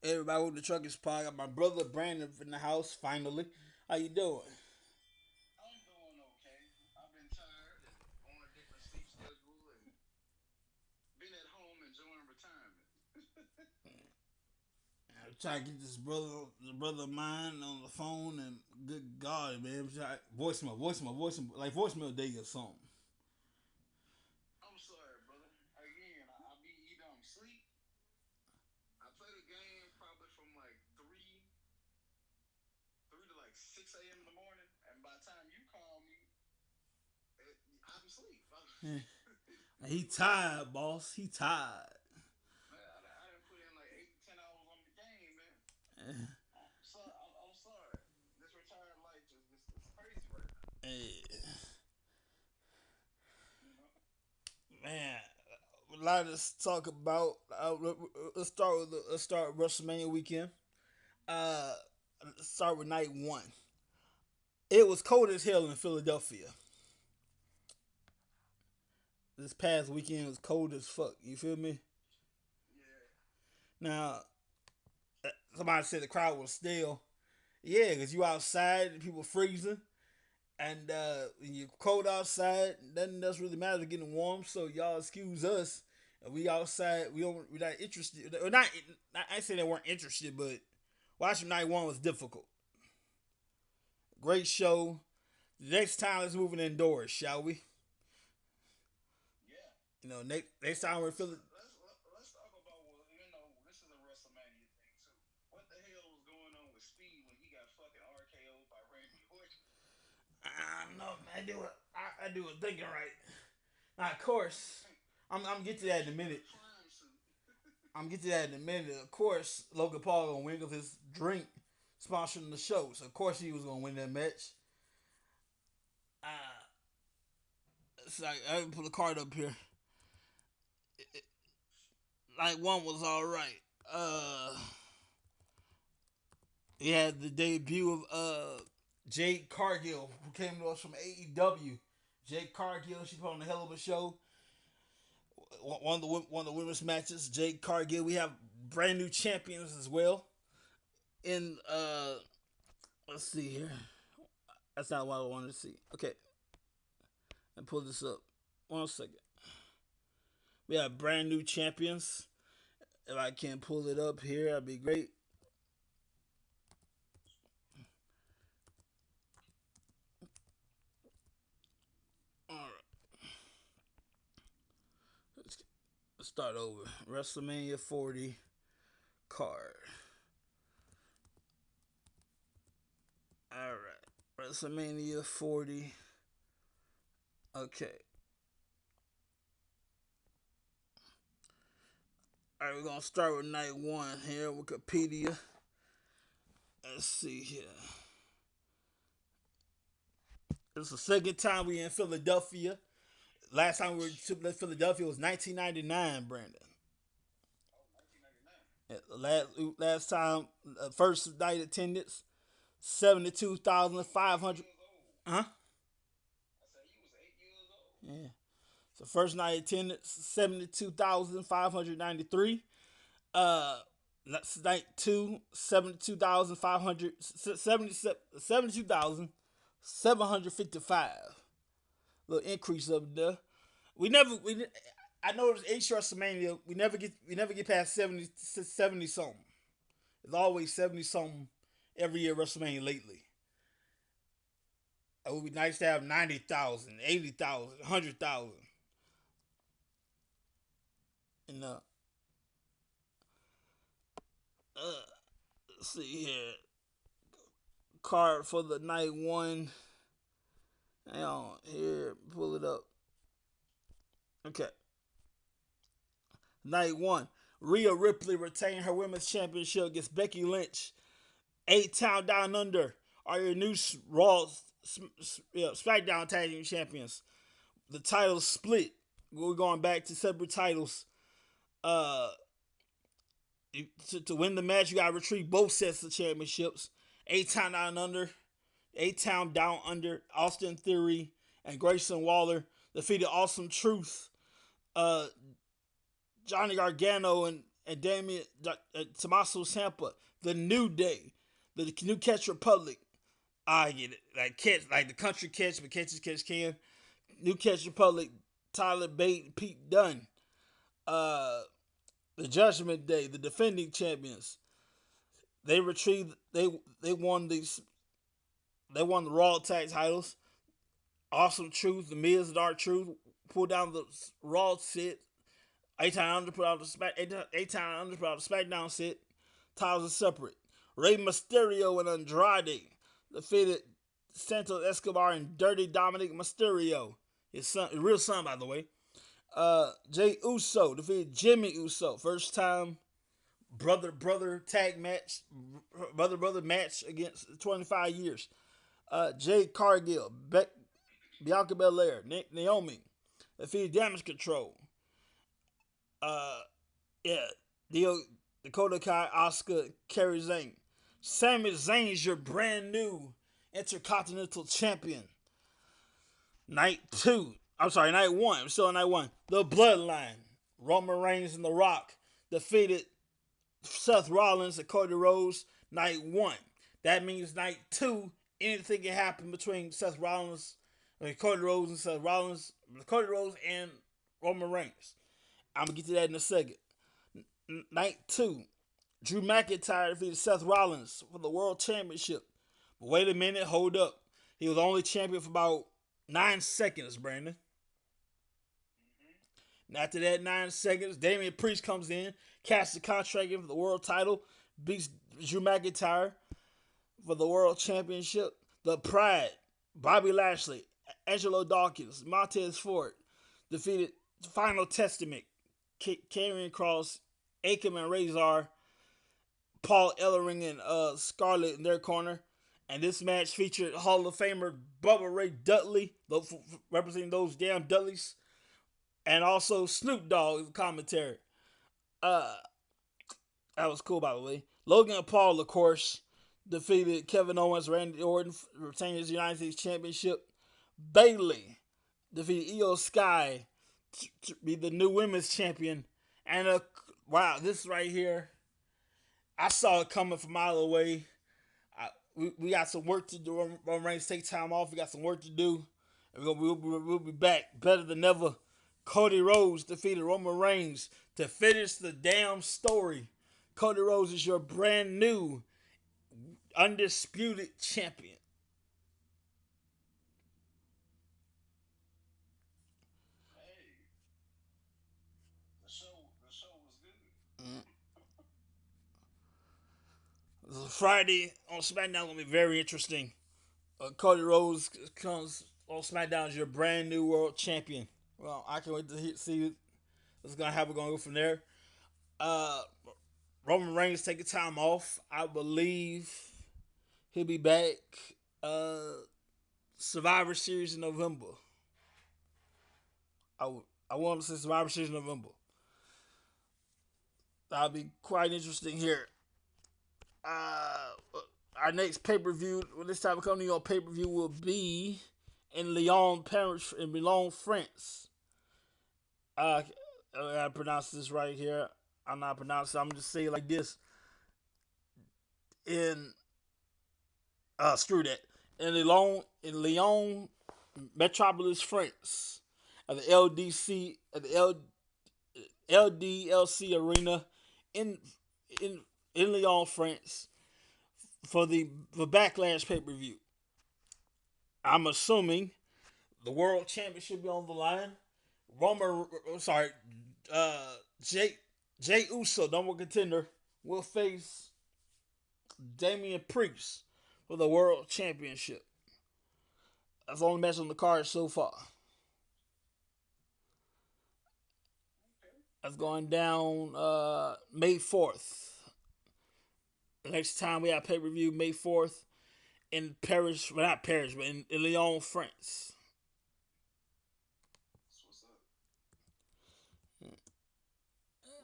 Everybody with the truckers pod. Got my brother Brandon in the house finally. How you doing? I'm doing okay. I've been tired, on a different sleep schedule, and been at home enjoying retirement. I'm trying to get this brother of mine on the phone, and good God, man, voicemail, like voicemail day or something. I'm sorry, brother. Again, I be either I'm asleep. I play the game probably from like three to like 6 a.m. in the morning, and by the time you call me, I'm asleep. Yeah. He tired, boss. He tired. Man, I didn't put in like 8 to 10 hours on the game, man. Eh, I'm sorry. This retired life is crazy right now. eh, You know. man, a lot to talk about. Let's start WrestleMania weekend. Uh, let's start with night one. It was cold as hell in Philadelphia. This past weekend was cold as fuck. You feel me? Yeah. Now, somebody said the crowd was still. Yeah, because you outside and people freezing. And when you're cold outside, nothing else really matters. Getting warm, so y'all excuse us. We outside. We're not interested. Or not. I say they weren't interested, but watching night one was difficult. Great show. Next time, let's move it indoors, shall we? Yeah. Next time we're feeling. Let's talk about, well, this is a WrestleMania thing too. What the hell was going on with Speed when he got fucking RKO'd by Randy Orton? I don't know, man. I do it thinking right. Now, of course, I'm get to that in a In a minute. crime suit. I'm get to that in a minute. Of course, Logan Paul gonna win with his drink sponsoring the show, so of course he was gonna win that match. Uh, it's like I put the card up here. Like one was all right. He had the debut of Jade Cargill, who came to us from AEW. Jade Cargill, she put on a hell of a show. One of the women's matches. Jade Cargill. We have brand new champions as well. In let's see here. That's not what I wanted to see. Okay, and pull this up. 1 second. We have brand new champions. If I can pull it up here, that'd be great. All right, let's start over. WrestleMania 40 card. All right, WrestleMania 40. Okay. All right, we're gonna start with night one here. Wikipedia. Let's see here. This is the second time we in Philadelphia. Last time we were to Philadelphia was 1999, Brandon. Oh, 1999. Yeah, last time, first night attendance, 72,500. 8 years old. Huh? I said you was 8 years old. Yeah. So first night attendance, 72,593. Uh, night two, 72,500, 72,755. Little increase up there. We never we I noticed H WrestleMania we never get past 70 something. It's always 70 something every year WrestleMania lately. It would be nice to have 90,000, 80,000, 100,000. And let's see here. Card for the night one. Hang on here, pull it up. Okay. Night one. Rhea Ripley retained her women's championship against Becky Lynch. Eight Town Down Under are your new Raw SmackDown Tag Team Champions. The titles split. We're going back to separate titles. Uh, to win the match, you got to retrieve both sets of championships. Eight Town Down Under, Austin Theory, and Grayson Waller defeated Awesome Truth, uh, Johnny Gargano, and Damian Tommaso Ciampa. The New Day, the New Catch Republic. I get it, like catch, like the country catch, but catch can. New Catch Republic, Tyler Bate, Pete Dunne. Uh, the Judgment Day, the defending champions. They retrieved. They won these. They won the Raw Tag titles. Awesome Truth, the Miz, Dark Truth pulled down the Raw set. Eight time under put out the eight time under put out the SmackDown set. Titles are separate. Rey Mysterio and Andrade defeated Santos Escobar and Dirty Dominic Mysterio. His real son, by the way. Jay Uso defeated Jimmy Uso. First time brother tag match, brother match against 25 years. Jade Cargill, Bianca Belair, Naomi defeated Damage Control. Uh, yeah, Dakota Kai, Oscar, Kerry Zane. Sami Zayn's your brand new Intercontinental Champion. Night two. I'm sorry, night one. We're still on night one. The Bloodline. Roman Reigns and The Rock defeated Seth Rollins and Cody Rhodes. Night one. That means night two, anything can happen between Seth Rollins, Cody Rhodes and Seth Rollins, Cody Rhodes and Roman Reigns. I'm gonna get to that in a second. Night two, Drew McIntyre defeated Seth Rollins for the World Championship. But wait a minute, hold up. He was only champion for about 9 seconds, Brandon. And after that 9 seconds, Damian Priest comes in, casts the contract in for the world title, beats Drew McIntyre for the World Championship. The Pride, Bobby Lashley, Angelo Dawkins, Montez Ford defeated Final Testament, Karrion Kross, Akam and Razor, Paul Ellering and Scarlett in their corner. And this match featured Hall of Famer Bubba Ray Dudley, representing those damn Dudleys, and also Snoop Dogg commentary. Uh, that was cool, by the way. Logan Paul, of course, defeated Kevin Owens, Randy Orton, retaining his United States Championship. Bayley defeated Io Sky to be the new women's champion. And wow, this right here, I saw it coming from a mile away. We got some work to do. Roman Reigns take time off. We got some work to do. And we'll be back better than ever. Cody Rhodes defeated Roman Reigns to finish the damn story. Cody Rhodes is your brand new undisputed champion. Hey, the show was good. Mm. Friday on SmackDown will be very interesting. Cody Rhodes comes on SmackDown as your brand new world champion. Well, I can't wait to see what's gonna happen. Going to go from there. Uh, Roman Reigns taking time off. I believe he'll be back. Uh, Survivor Series in November. I want to see Survivor Series in November. That'll be quite interesting here. Uh, our next pay per view, when this time of coming on pay per view, will be in Lyon, Paris, in Lyon, France. Uh, I pronounce this right here. I'm not pronouncing. I'm just saying it like this. In screw that. In Lyon, Metropolis, France, at the LDLC Arena in in in Lyon, France, for the Backlash pay per view. I'm assuming the World Championship be on the line. Roman, sorry, uh, Jay Jay Uso, number one contender, will face Damian Priest for the World Championship. That's the only match on the card so far. That's going down May 4th. The next time we have pay per view, May 4th, in Paris, well, not Paris, but in Lyon, France. That's what's up. Well,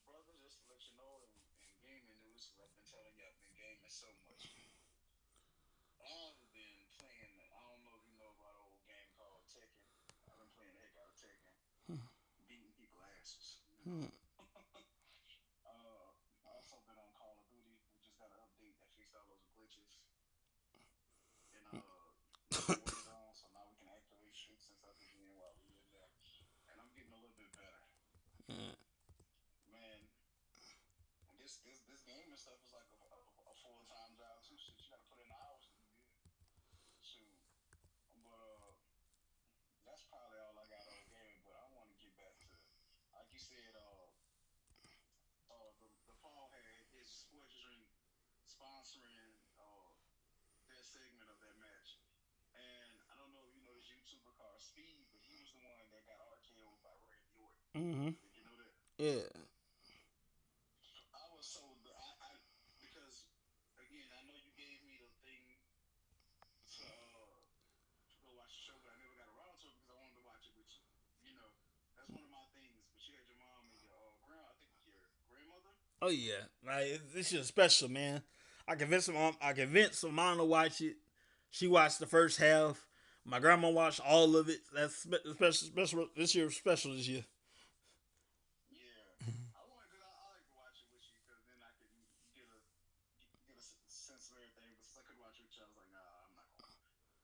brother, just to let you know, in gaming news, 'cause I've been telling you I've been gaming so much. I've been playing. I don't know if you know about an old game called Hmm. Also been on Call of Duty. We just got an update that fixed all those glitches in Warzone, so now we can activate streaks and stuff again while we in there. And I'm getting a little bit better. Hmm. Man, this game and stuff is like a full time job too. Shit, you got to put in the hours to be good. Shoot, but that's probably all I got on gaming. But I want to get back to, like you said, the Paul had his sports drink sponsoring that segment of that match. And I don't know if you know this YouTuber called Speed, but he was the one that got RKO'd by Randy Orton. Hmm. Did you know that? Yeah. I was so because again I know you gave me the thing to go watch the show, but I never got around to it because I wanted to watch it with you. You know, that's one of my things. But you had your mom and your I think your grandmother. Oh yeah. Like this shit is special, man. I convinced my mom to watch it. She watched the first half. My grandma watched all of it. That's special this year. Special this year. Yeah, I wanted to. I like to watch it with you because then I could get a get a sense of everything. But since I could watch it with you, I was like, nah, I'm not gonna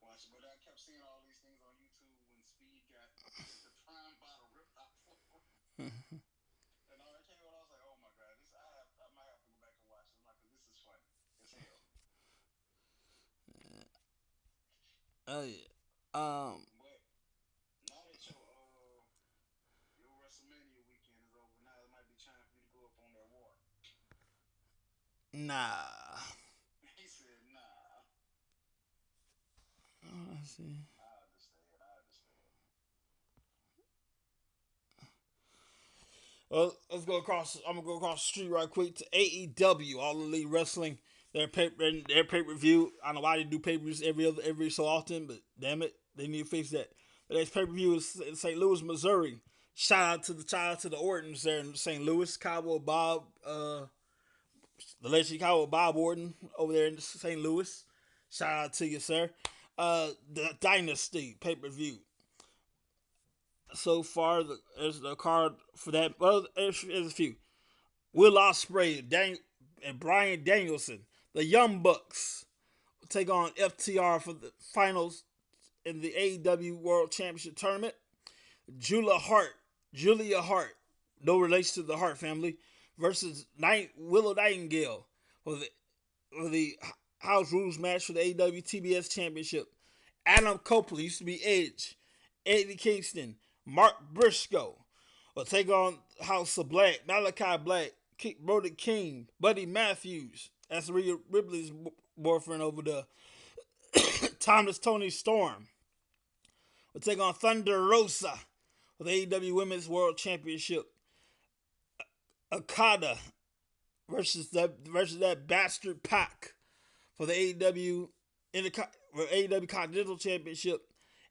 watch it. But I kept seeing all these things on YouTube when Speed got the prime bottle ripped off. And all that came out, I was like, oh my god, I might have to go back and watch it. I'm like, cause this is funny as hell. Oh yeah. But now that your WrestleMania weekend is over, now it might be time for you to go up on that war. Nah. He said, nah. Oh, I see. I understand. I understand. Well, let's go across. I'm gonna go across the street right quick to AEW, All Elite Wrestling. Their pay per view. I don't know why they do pay per views every so often, but damn it, they need to fix that. The next pay per view is in St. Louis, Missouri. Shout out to the Ortons there in St. Louis. Cowboy Bob, the legendary Cowboy Bob Orton over there in St. Louis. Shout out to you, sir. The Dynasty pay per view. So far, there's the card for that. Well, there's a few. Will Ospreay, and Brian Danielson, the Young Bucks, will take on FTR for the finals in the AEW World Championship Tournament. Julia Hart, no relation to the Hart family, versus Willow Nightingale for the House Rules match for the AEW TBS Championship. Adam Copley used to be Edge, Eddie Kingston, Mark Briscoe will take on House of Black, Malachi Black, Brody King, Buddy Matthews. That's Rhea Ripley's boyfriend over there. Thomas Tony Storm will take on Thunder Rosa for the AEW Women's World Championship. Okada versus that bastard Pac for the AEW Continental Championship,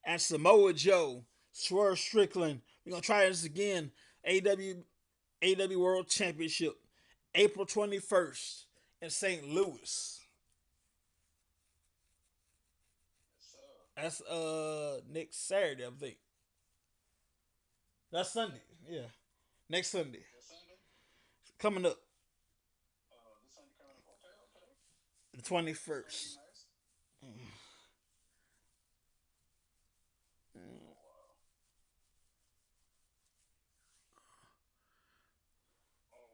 and Samoa Joe, Swerve Strickland. We're gonna try this again. AEW World Championship, April 21st in St. Louis. Yes, sir. That's next Saturday, I think. That's Sunday. Yeah, next Sunday This Sunday. coming up, This Sunday coming up. Okay, okay. the That's gonna be 21st. nice. Oh wow. Oh,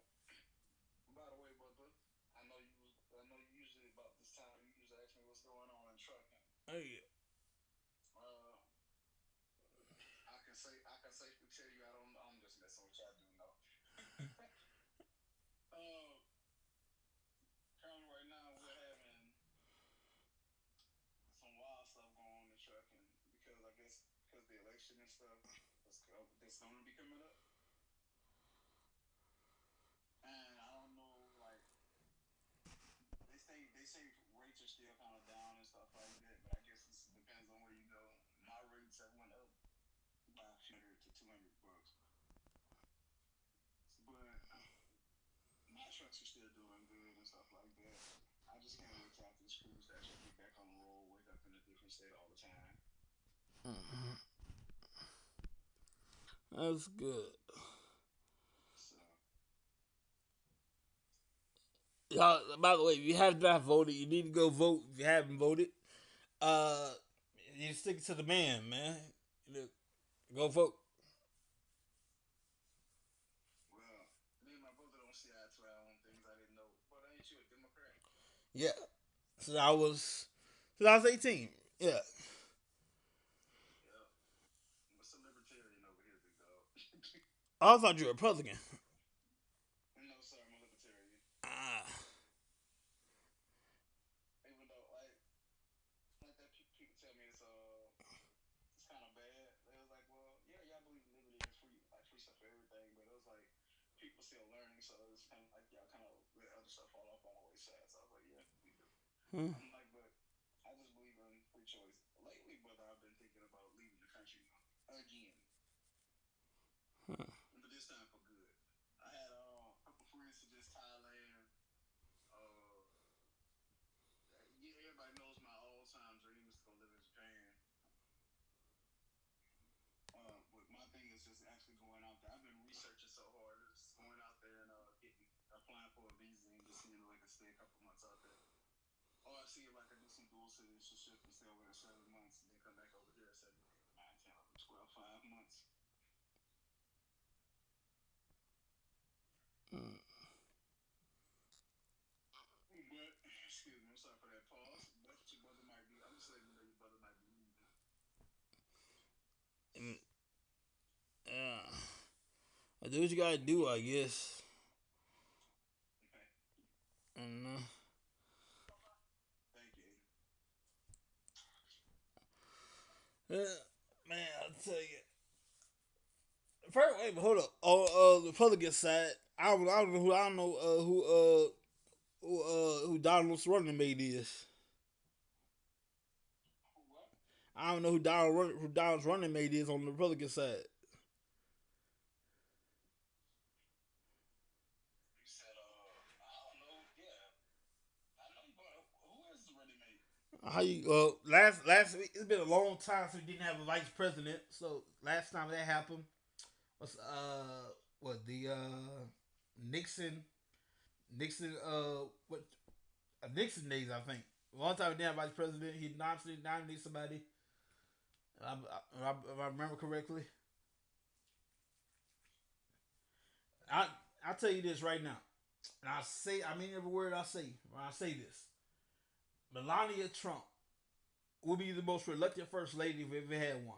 by the way, brother, I know you usually about this time. You usually ask me what's going on in trucking. Oh yeah. Uh, I can safely tell you I don't. I'm just messing with you. I do know. uh, Currently right now we're having some wild stuff going on in trucking because I guess because the election and stuff that's going to be coming up, and I don't know like they say rates are still kind of down and stuff like that, but I guess it depends on where you go. My rates have went up by a few hundred to $200, but my trucks are still doing good and stuff like that. I just can't wait till after this cruise to actually get back on the road, wake up in a different state all the time. That's good. So Y'all, by the way, if you have not voted, you need to go vote. If you haven't voted, uh, you stick to the man. Go vote. Well, me and my brother don't see eye to eye on things I didn't know. But ain't you a Democrat? Yeah. Since I was, since I was 18. Yeah. Yeah. What's a libertarian over here, big dog? I thought you were a Republican. No, sir, I'm a libertarian. Ah. Even though, like that people tell me it's kind of bad. They was like, well, yeah, y'all believe in liberty and free, like free stuff for everything, but it was like people still learning, so it's kind of like y'all kind of let other stuff fall off on the wayside. So I was like, yeah, we do. Hmm. I'm like, but I just believe in free choice. Lately, brother, I've been thinking about leaving the country again, but this time for good. I had a couple friends suggest Thailand. Uh, yeah, everybody knows my all-time dream is to go live in Japan. But my thing is just actually going out there. I've been researching so hard, just going out there and getting applying for a visa and just seeing if I can stay a couple months out there. Or I see if I can do some dual citizenship and stay over there 7 months and then come back over here 7, 8, 9, 10, 11, 12, 5 months. But excuse me, I'm sorry for that pause. But your brother might be. I'm just letting you know your brother might be leaving. Mm, yeah. Do what you gotta do, I guess. Okay. And Thank you. yeah, man, I'll tell you. First, wait, but hold up. On the Republican side, I don't know who I don't know who Donald's running mate is. What? I don't know who Donald's running mate is on the Republican side. You said, I don't know. Yeah, I know you. But who is the running mate? How you? Last week it's been a long time since we didn't have a vice president. So last time that happened was what the Nixon what Nixon days I think. One time we didn't have a vice president. He nominated somebody. If I remember correctly, I I tell you this right now, and I mean every word I say when I say this. Melania Trump will be the most reluctant first lady if we ever had one.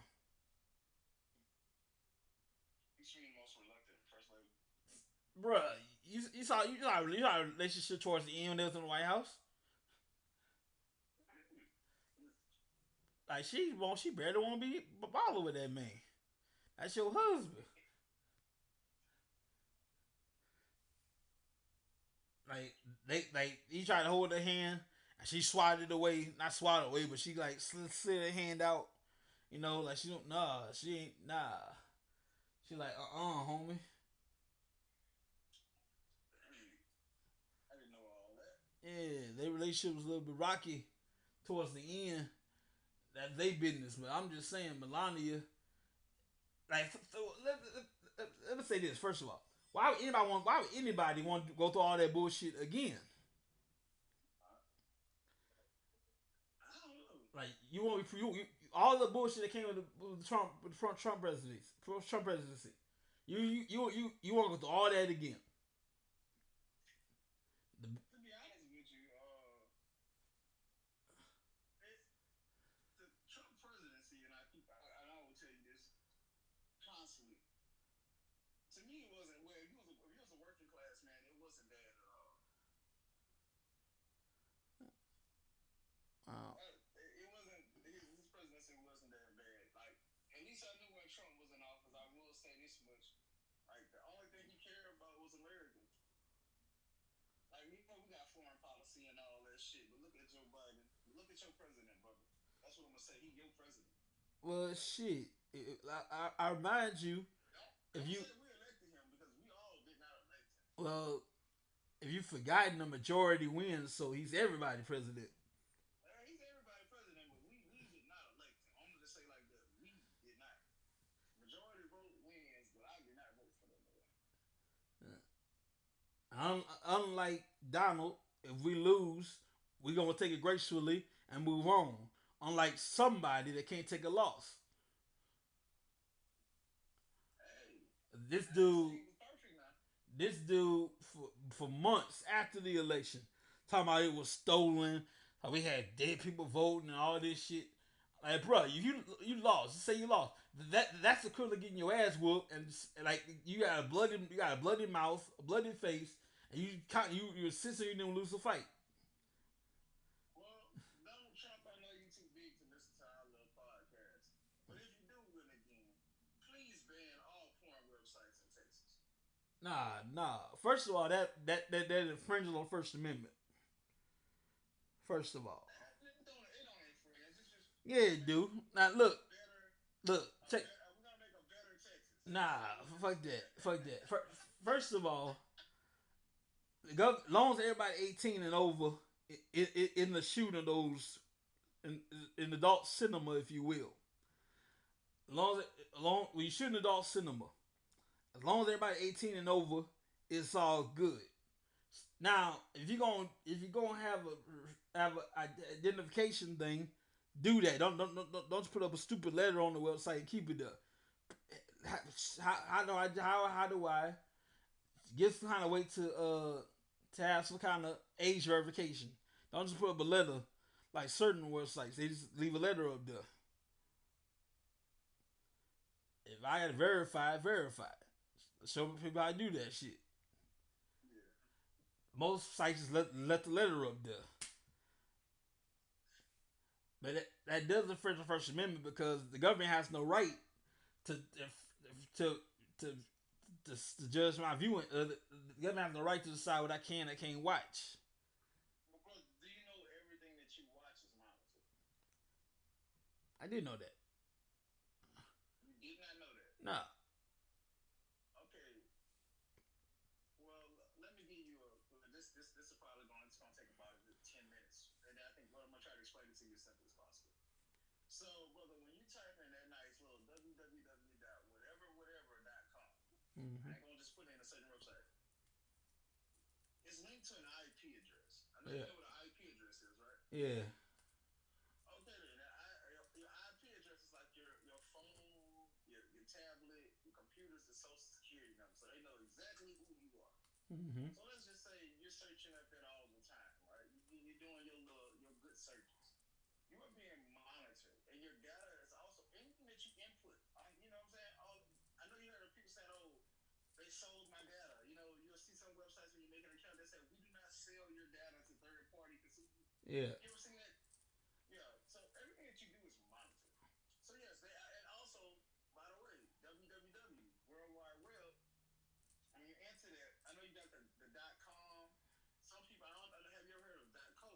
Extreme most reluctant first lady. Bruh, you saw a relationship towards the end when they was in the White House. Like she barely want to be bothered with that man. That's your husband. Like like he tried to hold her hand and she swatted it away, not swatted away, but she like slid her hand out. You know, like she don't she ain't She like homie. Dang, I didn't know all that. Yeah, their relationship was a little bit rocky towards the end. That's they business, but I'm just saying Melania. Like, let me say this first of all. Why would anybody want to go through all that bullshit again? I don't know. Like you want all the bullshit that came with the Trump presidency, Trump presidency. You want to go through all that again? The, To be honest with you, it, the Trump presidency, and I will tell you this constantly. To me, it wasn't. Well, if he was a working class man, it wasn't bad at all. uh, It wasn't. His presidency wasn't that bad. Like at least I knew when Trump was in office. I will say this much. Like the only thing he cared about was Americans. Like we know we got foreign policy and all that shit, but look at Joe Biden. Look at your president, brother. That's what I'm gonna say. He your president. well, shit. I remind you if Don't you say we elected him because we all did not elect him. well if you forgotten the majority wins, so he's everybody president. He's everybody president, but we did not elect him. I'm gonna say like that. We did not. Majority vote wins, but I did not vote for that man. Unlike Donald. if we lose, we gonna take it gracefully and move on. Unlike somebody that can't take a loss. Hey, This I ain't dude, saying he was perfect now. for months after the election, talking about it was stolen. How we had dead people voting and all this shit. Like, bro, you lost. Just say you lost. That's the equivalent of getting your ass whooped, and like you got a bloody mouth, a bloody face, and you're insisting you didn't lose the fight. Well, Donald Trump, I know you're too big to listen to our little podcast. But if you do win again, please ban all porn websites in Texas. Nah. First of all, that infringes on First Amendment. First of all, It don't infringe. It's just yeah, we're it gonna make do. Now look, check. we're gonna make a better Texas. Nah, So fuck that, fuck that. First of all, long as everybody 18 and over in the shooting those in adult cinema, if you will. As long as when you shoot in adult cinema, as long as everybody 18 and over, it's all good. Now, if you're gonna have a identification thing, do that. Don't just put up a stupid letter on the website and keep it up. How do I get some kind of way to have some kind of age verification? Don't just put up a letter like certain websites. They just leave a letter up there. If I got to verify. Show people how to do that shit. yeah, Most sites just let the letter up there. But that does infringe the First Amendment because the government has no right to to to to judge my viewing. The government has no right to decide what I can and can't watch. because do you know everything that you watch is monitored? I did know that. You did not know that. No. Okay, well, let me give you a this is probably going it's going to take about a good 10 minutes, and I think what I'm gonna try to explain it to you as simple as possible. So, brother, when you type in that nice little www.whatever.com, I Mm-hmm. ain't gonna just put in a certain website. It's linked to an IP address. I know you Yeah. know what an IP address is, right? Yeah. Okay, then your IP address is like your phone, your tablet, your computer's the social security number, so they know exactly who you are. Mm-hmm. So let's just say you're searching up that all the time, right? You're doing your good searches. You are being monitored, and your data is also anything that you input. You know what I'm saying? I know you heard of people saying, "Oh, they sold my data." You know, you'll see some websites when you make an account that say, "We do not sell your data to third party consumers." Yeah. You ever seen that? Yeah. So everything that you do is monitored. So yes, and also, by the way, www World Wide Web. When you enter that, I know you got the .com. Some people, I don't have you ever heard of .co,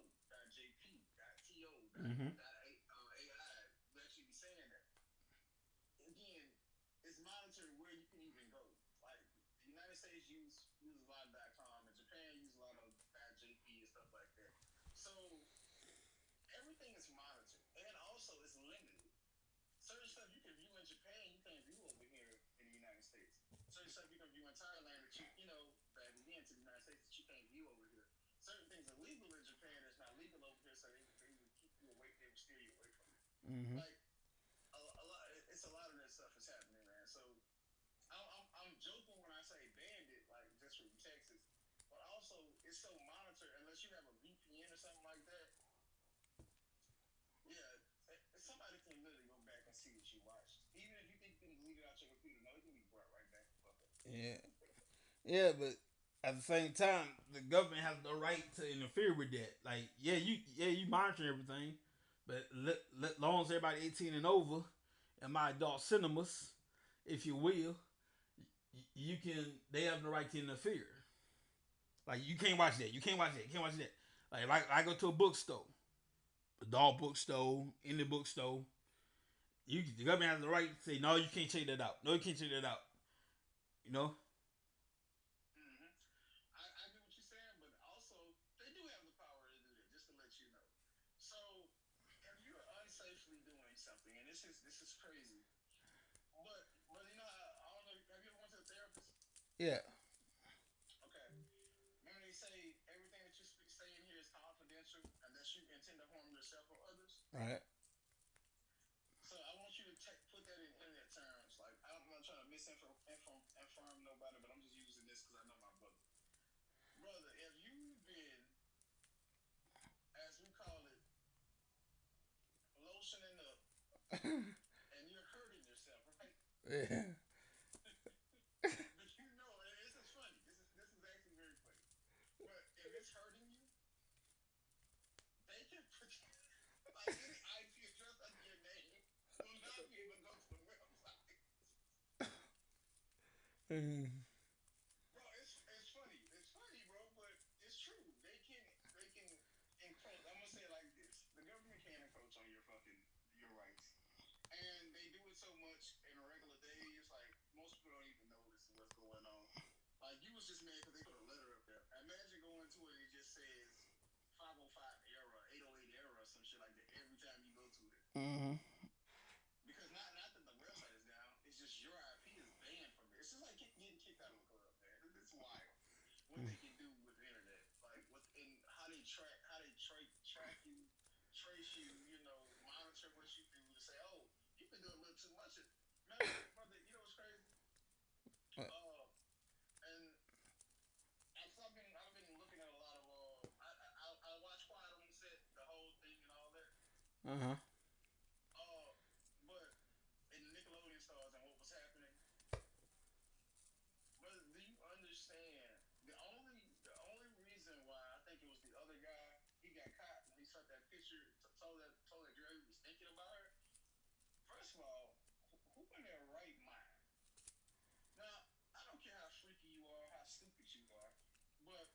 .jp, .to, Mm-hmm. .ai? You actually be saying that. Again, it's monitored where you can even go. Like the United States uses a lot of .com, and Japan uses a lot of .jp and stuff like that. So everything is monitored, and also it's limited. Certain stuff you can view in Japan, you can't view over here in the United States. Certain stuff you can view in Thailand that back again to the United States that you can't view over here. Certain things are legal in Japan that's not legal over here, so they would keep you away, they would steer you away from it. Mm-hmm. Like a lot, it's a lot of that stuff is happening, man. So I'm joking when I say bandit, like just from Texas, but also it's so monitored unless you have a VPN or something like that. Yeah, somebody can literally go back and see what you watched. Even if you think you can delete it out your computer, no, it can be brought right back the fuck up. Yeah. Yeah, but at the same time, the government has the right to interfere with that. Like, you monitor everything, but let long as everybody 18 and over in my adult cinemas, if you will, you can. They have the right to interfere. Like, you can't watch that. You can't watch that. You can't watch that. Like, if I go to a bookstore, adult bookstore, indie bookstore. The government has the right to say no. You can't check that out. No, you can't check that out. You know. Mm-hmm. I get what you're saying, but also they do have the power to do that. Just to let you know. So if you're unsafely doing something, and this is crazy, but I don't know. Have you ever went to a therapist? Yeah. Okay. Remember they say everything that you say in intend to harm yourself or others. Right. So I want you to put that in internet terms. Like I'm not trying to misinform nobody, but I'm just using this because I know my brother. Brother, if you've been, as we call it, lotioning up and you're hurting yourself, right? Yeah. But you know, this is funny. This is actually very funny. But if it's hurting you, they can put like any IP address under your name will not be able to go to the website. Mm. Bro, it's funny. It's funny, bro, but it's true. They can encroach. I'm gonna say it like this: the government can encroach on your rights, and they do it so much in a regular day. It's like most people don't even notice what's going on. Like you was just mad because they put a letter up there. Imagine going to it and it just says 505 error, 808 error, or some shit like that every time you go to it. Mm-hmm. Because not that the website is down, it's just your IP is banned from it. It's just like getting kicked out of a club, man. It's wild what they can do with the internet, like what and how they track you, trace you, monitor what you do. To say, oh, you've been doing a little too much. Matter of fact, brother, you know what's crazy? Uh, and I've been looking at a lot of I watch Quiet on Set, the whole thing and all that. Uh huh. Uh, but in Nickelodeon stars and what was happening, but do you understand? The only reason why I think it was the other guy he got caught when he took that picture, told that girl he was thinking about her. First of all, who in their right mind? Now I don't care how freaky you are, how stupid you are, but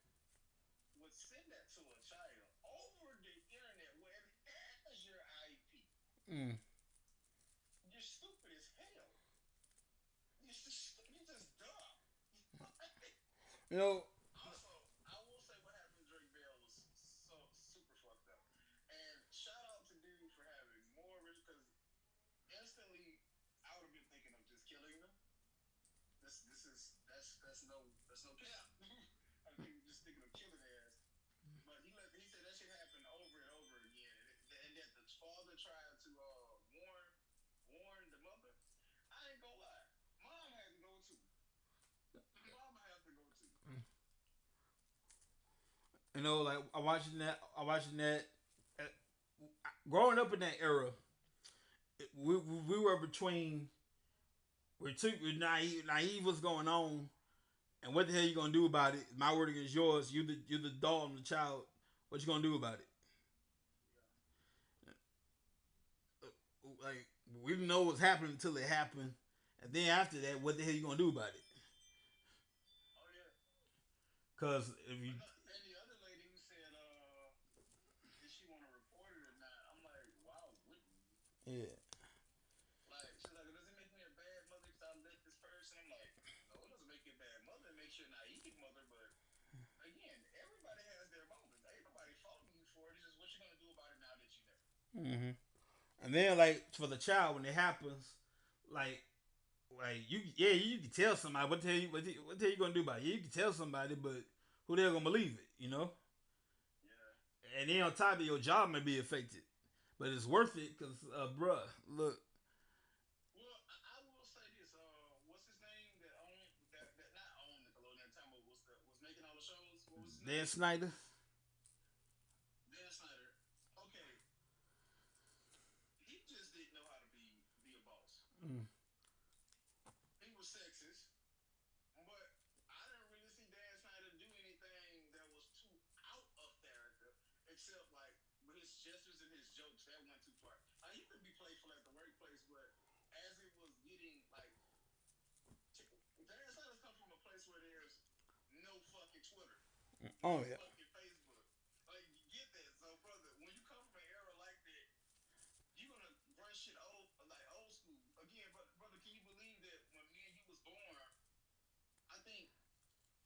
would send that to a child over the internet where it has your IP. Mm. You're stupid as hell. You're just dumb. You know. Also, I will say what happened to Drake Bell was so super fucked up. And shout out to dude for having more risk because instantly I would have been thinking of just killing them. That's no cap. I think just thinking of killing their ass. But he said that shit happened over and over again, and that the father tried to warn the mother. I ain't gonna lie, mom had to go too. Mama had to go too. You know, like I watching that. I watching that. uh, Growing up in that era, we were between we're naive what's going on, and what the hell you gonna do about it? My word against yours. You're the doll and the child. What you gonna do about it? Yeah. Like we didn't know what was happening until it happened, and then after that, what the hell you gonna do about it? Oh yeah. Cause if you, But no, and the other lady who said, did she want to report it or not? I'm like, why wouldn't you? yeah, Like, she's like, does it make me a bad mother because I let this person? I'm like, no, it doesn't make you a bad mother. It makes you a naive mother. But again, everybody has their moments. Ain't nobody faulting you for it. It's just what you're gonna do about it now that you know. mm-hmm. And then like for the child when it happens, like you can tell somebody what the hell you gonna do about it. Yeah, you can tell somebody, but who the hell gonna believe it? You know. Yeah. And then on top of your job may be affected, but it's worth it because, bruh, look, Well, I will say this. What's his name that owned that not owned Nickelodeon at the time, but was making all the shows? What was his name? Dan Snyder. Dan Snyder. Okay, he just didn't know how to be a boss. Mm. He was sexist, but I didn't really see Dan Snyder do anything that was too out of character, except like with his gestures and his jokes that went too far. He could be playful at the workplace, but as it was getting like Dan Snyder's come from a place where there's no fucking Twitter, no Oh yeah. fucking Facebook. Like you get that, so brother, when you come from an era like that, you're gonna run shit old school again. But brother, can you believe that when me and you was born, I think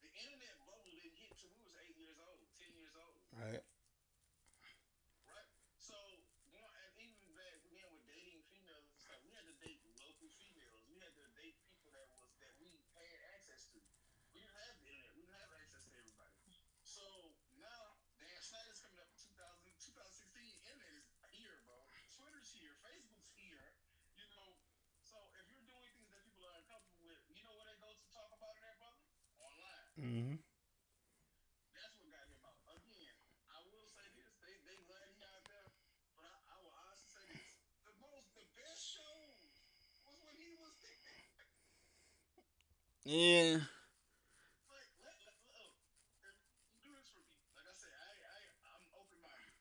the internet bubble didn't hit till we was 8 years old, 10 years old, Right. right? So and even back again with dating females and stuff, we had to date local females. We had to date people that we had access to. We didn't have the internet. We didn't have access to everybody. So now Dan Snyder's coming up in 2016. Mm-hmm. That's what got him out. Again, I will say this: they glad he out there, but I will honestly say this: the best shows was when he was there. Yeah. Like look, do this for me. Like I said, I'm open minded.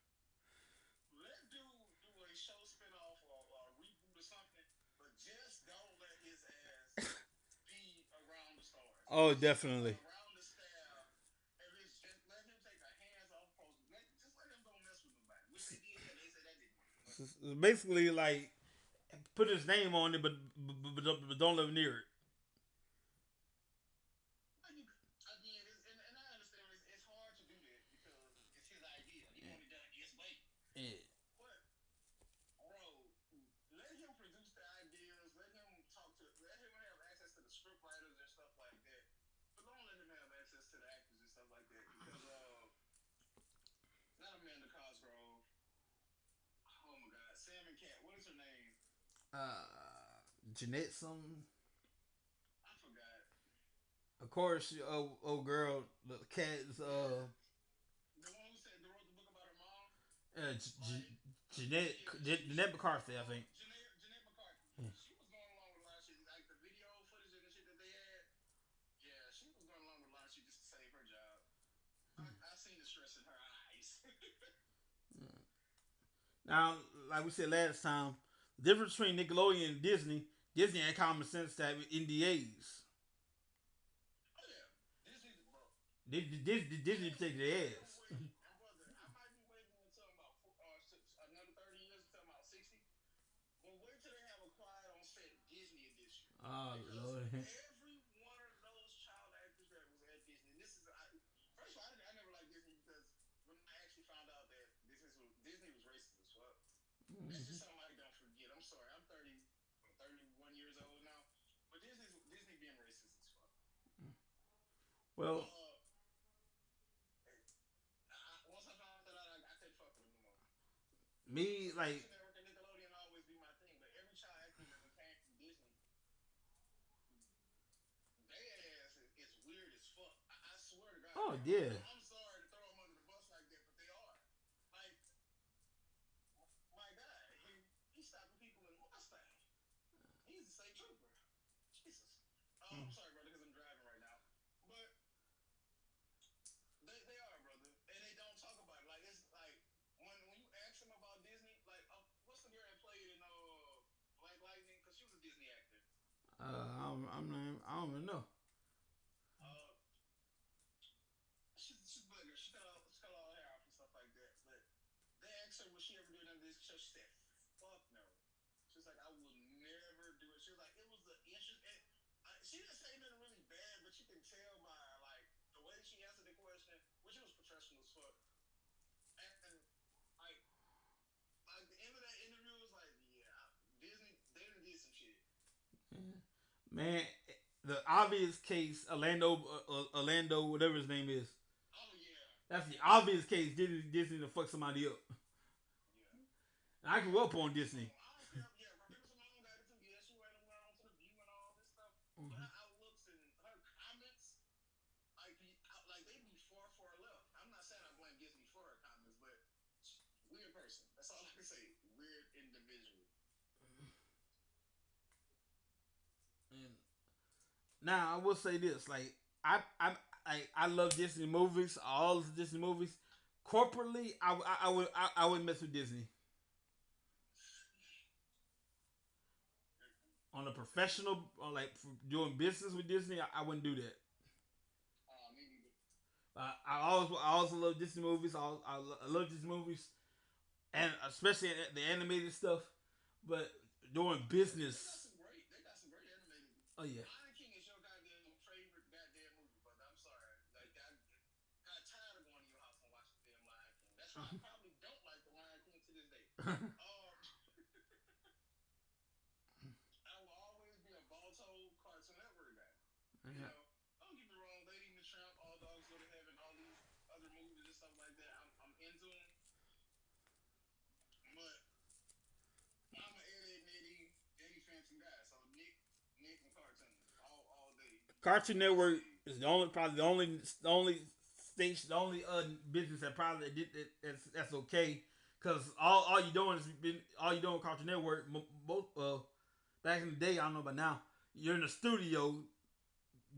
Let dude do a show spinoff or a reboot or something, but just don't let his ass be around the stars. If Oh, it's just definitely. around the staff, if it's just let him take a hands off approach. Just let him don't mess with nobody. Which they did that. They said that didn't work. But Basically, like put his name on it, but don't live near it. again, and I understand it's hard to do that because it's his idea. He wanted done his way. Yeah. But bro, let him produce the ideas. Let him have access to the script writers and stuff like that. But don't let him have access to the actors and stuff like that because not Amanda Cosgrove. Oh my God, Sam and Cat. What is her name? Uh, Jeanette, some. I forgot. Of course, oh girl, the cat's Yeah, the one who said wrote the book about her mom. uh, Like Jeanette Jeanette McCarthy, I think. Jeanette McCarthy. Yeah. She was going along with a lot of shit, like the video footage and the shit that they had. Yeah, she was going along with a lot of shit just to save her job. I seen the stress in her eyes. Now, like we said last time, the difference between Nickelodeon and Disney, Disney had common sense to have NDAs. Oh yeah, Disney, bro. Disney Yes, protected their I am ass. waiting, and brother, I might be waiting until about another 30 years until I'm about 60. But wait till they have a quiet on set Disney edition, Oh because Lord. every one of those child actors that was at Disney, and this is first of all, I never liked Disney because when I actually found out that Disney was racist as fuck. That's just something I don't forget. I'm sorry, I'm 31 years old now, but Disney being racist as fuck. Well, Uh, once I found that out, I couldn't fuck with them no more. me So like Cartoon Network and Nickelodeon always be my thing, but every child actor that came from Disney, they ass is weird as fuck. I swear to God, oh they are. yeah. I'm sorry to throw them under the bus like that, but they are. Like my guy, he's stopping people in Mustang. He's a state trooper. Jesus. I'm sorry, brother, because I'm driving right now. But they are, brother, and they don't talk about it. Like it's like when you ask them about Disney, like what's the girl that played in Black Lightning? Because she was a Disney actor. I don't even know. Uh, she's a black girl. She cut all her hair off and stuff like that. But they asked her, would she ever do none of this show? She said, fuck no. She was like, I will never do it. She was like, it was the interest. And she didn't say nothing really bad, but you can tell by like the way she answered the question, which was professional as fuck. And like, the end of that interview was like, yeah, Disney, they done did some shit. Man, the obvious case, Orlando, whatever his name is. Oh yeah, That's the obvious case. Disney to fuck somebody up. yeah. And I grew up on Disney. I don't care. Yeah, Rebecca Simone got it too. Yeah, she went on to the View and all this stuff. But her outlooks and her comments, like they be far left. I'm not saying I blame Disney for her comments, but weird person. That's all I can say. Weird individual. And now I will say this: like I love Disney movies, all the Disney movies. Corporately, I would mess with Disney. On a professional, or like doing business with Disney, I wouldn't do that. Me neither. I also love Disney movies. I love Disney movies, and especially the animated stuff. But doing business, They got some great animated. oh yeah. Lion King is your goddamn favorite goddamn movie, but I'm sorry. Like I got tired of going to your house and watching the damn Lion King. That's why I probably don't like the Lion King to this day. Um, I will always be a Balto Cartoon Network guy. You Yeah. know, don't get me wrong, Lady and the Tramp, All Dogs Go to Heaven, all these other movies and stuff like that. I'm into them, but I'm an Eddie Fanson guy. So Nick and cartoons all day. Cartoon All Network day. It's the only probably the only station, the only business that probably did that's okay. Cause all you doing is all you doing with Cartoon Network. Most back in the day, I don't know about now. You're in the studio,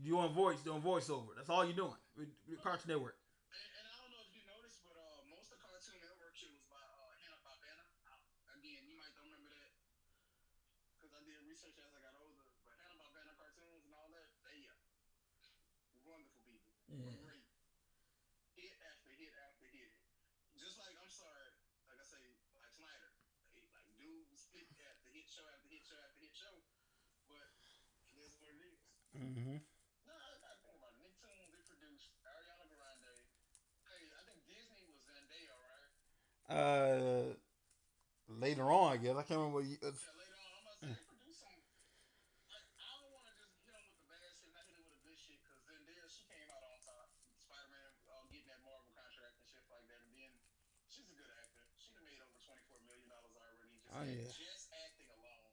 doing voiceover. That's all you're doing with Cartoon Network. And I don't know if you noticed, but most of Cartoon Network shit was by Hannah Barbera. Again, you might don't remember that because I did research as I got older. But Hannah Barbera cartoons and all that, they wonderful people, Yeah. great, hit after hit after hit. Just like I'm sorry, like I say, like Snyder, like dudes hit after hit show after hit show. But it is what it is. Mm-hmm. No, I think about it. Nicktoons they produced Ariana Grande. Hey, I think Disney was Zendaya, right? Uh, Later on, I guess I can't remember. Yeah, later on, I'm about to say they produced some. Like, I don't want to just hit them with the bad shit, not hit them with the good shit, because Zendaya she came out on top. Spider Man getting that Marvel contract and shit like that, and then she's a good actor. She done made over $24 million already Oh yeah. just acting alone.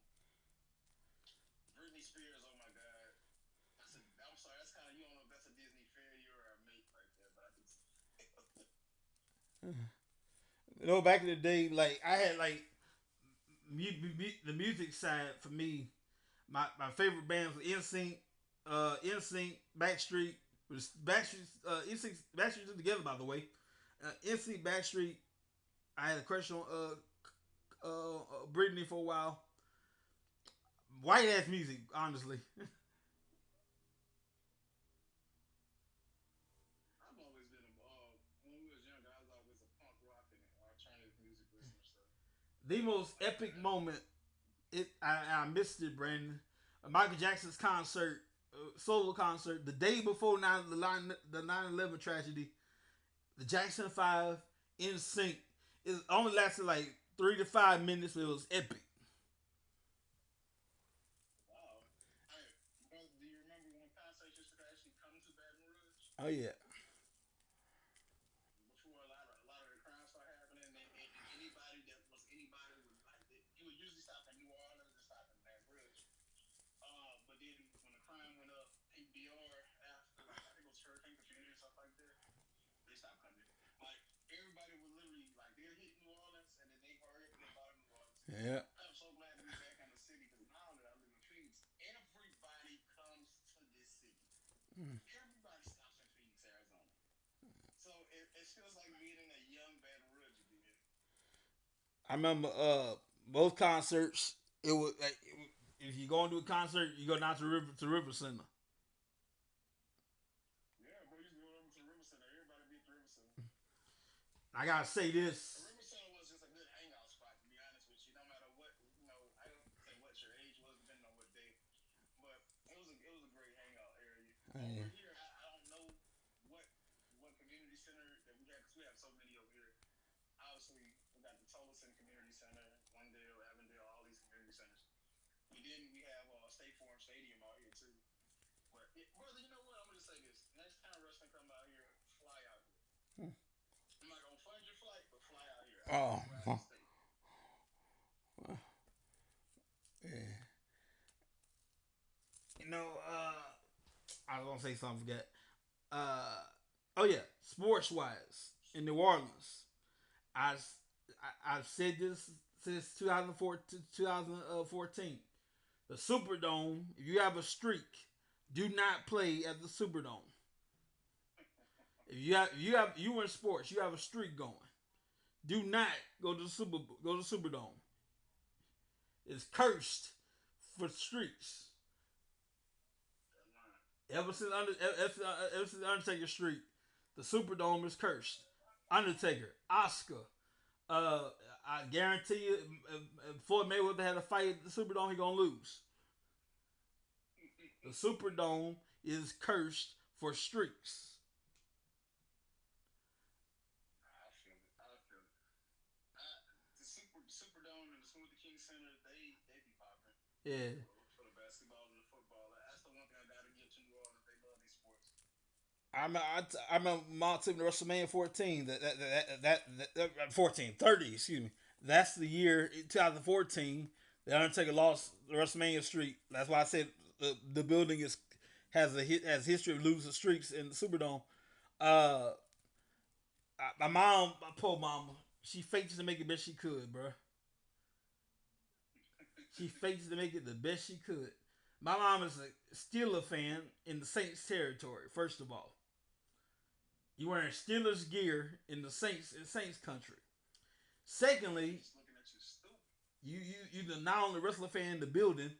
Britney Spears, oh my god. I'm sorry, that's kind of you don't know if that's a Disney failure or a mate right there, but I can. Back in the day, like I had like the music side for me. My favorite bands were NSYNC, NSYNC, Backstreet. Was Backstreet, NSYNC, Backstreet together by the way. NSYNC, Backstreet. I had a crush on Britney for a while. White ass music, honestly. I've always been a when we was younger, I was always a punk rock and alternative music listener. So The most like epic moment. I missed it, Brandon. Michael Jackson's concert, solo concert, the day before the 9/11 tragedy. The Jackson Five in sync. It only lasted like 3 to 5 minutes, but it was epic. wow. Hey, bro, do you remember when concerts used to actually come to Baton Rouge Oh yeah. before a lot of the crime started happening? And anybody that was anybody would like you would usually stop in New Orleans and stop in Baton Rouge. But then when the crime went up, ABR after like I think it was Hurricane Katrina or something like that, they stopped coming. Like everybody would literally like they'd hit New Orleans and then they hurry up and get out of New Orleans. Yeah. I'm so glad to be back in the city because now that I live in Phoenix, everybody comes to this city. Everybody stops in Phoenix, Arizona. So it feels like being in a young Baton Rouge again. I remember both concerts. It was like if you go into a concert, you go down to River Center. Yeah, bro, you used to go over to River Center. Everybody be at the River Center. I gotta say The this. River Center was just a good hangout spot, to be honest with you. No matter what, I don't say what your age was, depending on what day, but it was a great hangout area. Oh, Over yeah. here, I don't know what what community center that we have because we have so many over here. Obviously, we got the Tolleson Community Center, Glendale, Avondale, all these community centers. We have State Farm Stadium out here too. But brother, you know what? I'm gonna just say this: next time wrestling come out here, fly out here. I'm not gonna fund your flight, but fly out here. I want Oh, to go out of state. yeah. You know, I was gonna say something. Forget. Uh, oh yeah, sports wise in New Orleans, I I've said this since 2014. The Superdome. If you have a streak, do not play at the Superdome. If you in sports, you have a streak going. Do not go to the Superdome. It's cursed for streaks. Ever since Undertaker streak, the Superdome is cursed. Undertaker, Oscar. I guarantee you, if Floyd Mayweather had a fight at the Superdome, he gonna lose. The Superdome is cursed for streaks. I feel it. I feel it. The Superdome and the Smoothie King Center, they be popping Yeah. for the basketball and the football. That's the one thing I gotta give to New Orleans. They love these sports. I remember Mount Tiffany WrestleMania 14. 14 30. Excuse me. That's the year 2014. The Undertaker lost the WrestleMania streak. That's why I said the building is has history of losing streaks in the Superdome. Uh, my mom, my poor mama, she faked to make it best she could, bro. She faked to make it the best she could. My mom is a Steeler fan in the Saints territory. First of all, you wearing Steelers gear in Saints country. Secondly, Just looking at you stupid. you the not only wrestler fan in the building.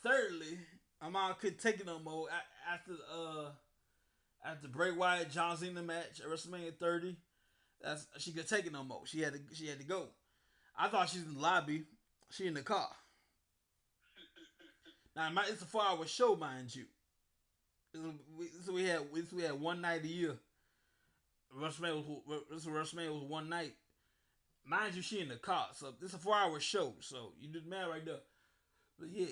Thirdly, my mom couldn't take it no more after Bray Wyatt John Cena match at WrestleMania 30. She could take it no more. She had to go. I thought she was in the lobby. She in the car. Now it's a 4 hour show, mind you. So we had one night a year. WrestleMania was one night. Mind you, she in the car. So it's a 4 hour show. So you did the math right there. But yeah,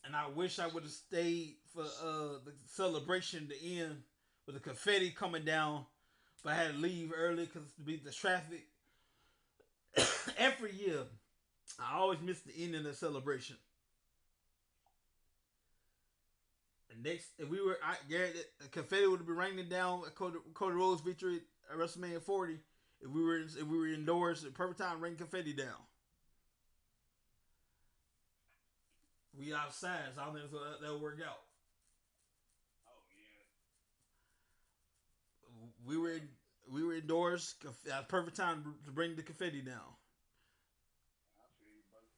and I wish I would have stayed for the celebration to end with the confetti coming down, but I had to leave early because to beat the traffic. Every year, I always miss the ending of the celebration. And next, if we were, Garrett, the confetti would have been raining down at Cody Rhodes' victory at WrestleMania 40. If we were indoors, the perfect time to rain confetti down. We outside, so I don't think that'll work out. Oh yeah. We were in, we were indoors. Perfect time to bring the confetti down. I feel you, brother.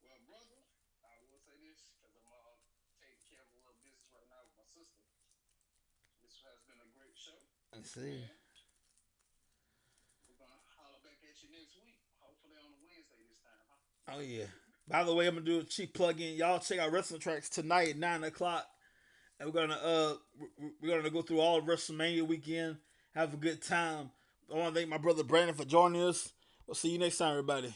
Well, brother, I will say this because I'm taking care of a little business right now with my sister. This has been a great show, I see. and we're gonna holler back at you next week. Hopefully on a Wednesday this time, huh? Oh yeah. By the way, I'm gonna do a cheap plug in. Y'all check out Wrestling Tracks tonight at 9 o'clock, and we're gonna go through all of WrestleMania weekend. Have a good time. I want to thank my brother Brandon for joining us. We'll see you next time, everybody.